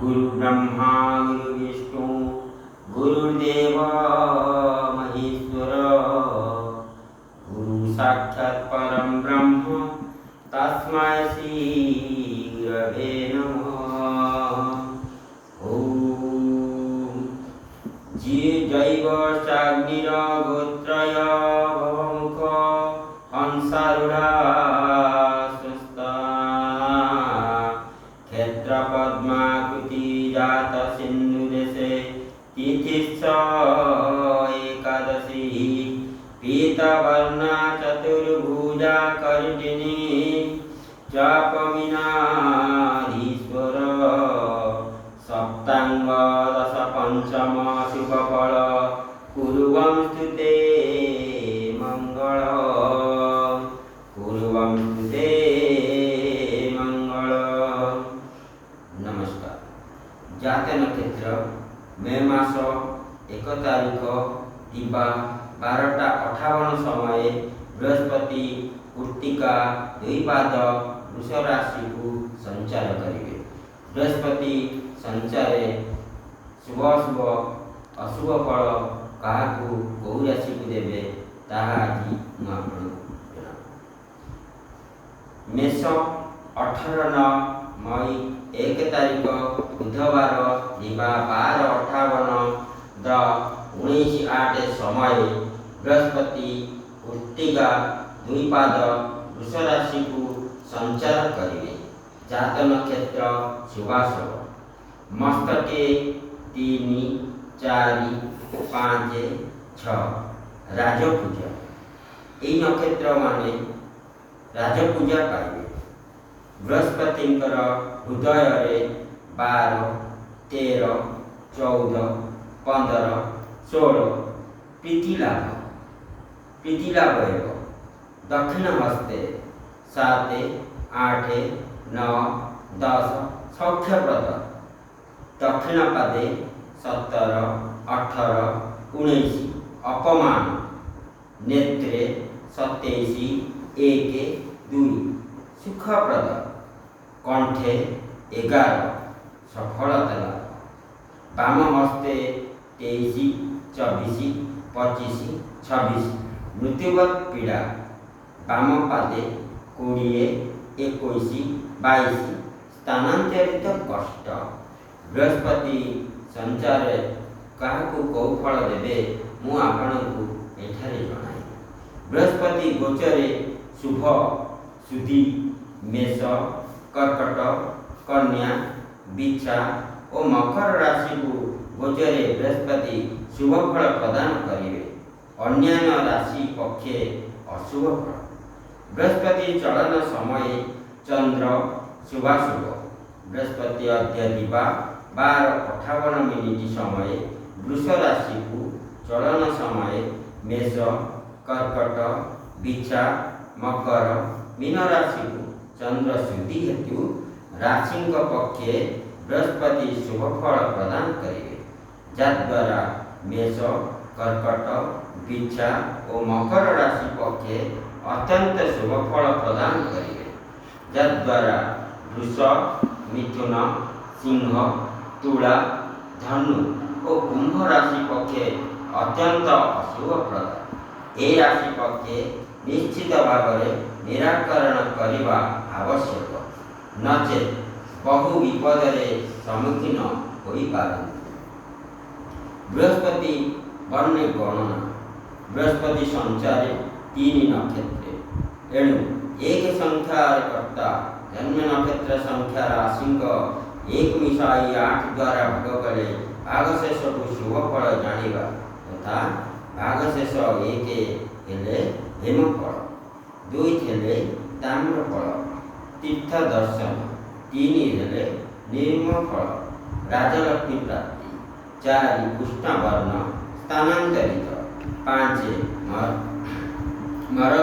गुरु ब्रह्मा गुरु विष्णु गुरुदेव महेश्वर गुरु साक्षात् परम ब्रह्म तस्मै श्री गुरवे नमः। ओम जैव चाग्निर गोत्रय भवमुख हंसारूढ़ा स्वस्था क्षेत्र पद्माकृति जात सिंधु देशे तिथिश्च एकादशी पीतवर्णा चतुर्भुजा कर्दिनी चापमीनाधीश्वर सप्तांग दश पंचम शुभफल कुर्वन्तु ते मंगल कुर्वन्तु ते मंगल। नमस्कार। जात नक्षत्र मे मास 1 तारिख दिबा 12:58 समय बृहस्पति कृत्तिका 2 पाद वृष राशि को संचार करेंगे। बृहस्पति संचारे शुभ शुभ अशुभ फल क्या कौ राशि को देवे आज मेष 18 मई 1 तारिख बुधवार दिबा 12:58 समय बृहस्पति कृत्तिका 2 पाद वृष राशि को संचार करेंगे। जात नक्षत्र शुभाशुभ मस्तके 3 4 5 6 राजपूजा ये नक्षत्र माने राजपूजा पाइबे। बृहस्पति हृदय रे 12 13 14 15 16 प्रीति लाभ दक्षिण हस्ते 7 8 9 10 सौख्यप्रद दक्षिण पादे 17 18 19 अपमान नेत्रे 27 1 2 सुखप्रद कंठे 11 सफलता लाभ वाम हस्ते 23 24 25 26 मृत्युवत पीड़ा वाम पादे 20 21 22 स्थानांतरित कष्ट। बृहस्पति संचार क्या कौ फल देवे मु आपनकु एठारे जणाई। बृहस्पति गोचरे शुभ सुधी मेष कर्कट कन्या बिच्छा और मकर राशि को गोचरे बृहस्पति शुभ फल प्रदान करेंगे। अन्यान्य राशि पक्षे अशुभ फल। बृहस्पति चलन समय चंद्र शुभाशुभ बृहस्पति अद्य दिबा 12:58 समय वृष राशि को चलन समय मेष कर्कट बिच्छा मकर मीन राशि को चंद्र शुद्धि हेतु राशि पक्षे बृहस्पति शुभ फल प्रदान करेंगे। जद्वारा मेष कर्कट बिच्छा और मकर राशि पक्षे अत्यंत शुभ फल प्रदान करेंगे। जद्वारा वृष मिथुन सिंह तुला धनु और कुंभ राशि पक्षे अत्यंत अशुभ प्रद ए राशि पक्षे निश्चित भाव में निराकरण करने आवश्यक नचे बहु विपद सम्मुखीन हो पारती। बृहस्पति वर्ण गणना बृहस्पति संचार 3 नक्षत्र एणु एक संख्यार कर्ता जन्म नक्षत्र संख्या राशि 1 मिसाई 8 द्वारा भाग कले भागशेष को शुभ फल जानिबा तथा भागशेष 1 हेले हेमफल 2 हेले ताम्रफल तीर्थ दर्शन 3 हेले निर्मफल राजलक्ष्मी प्राप्ति 4 कृष्ण वर्ण स्थानांतरित 5 मर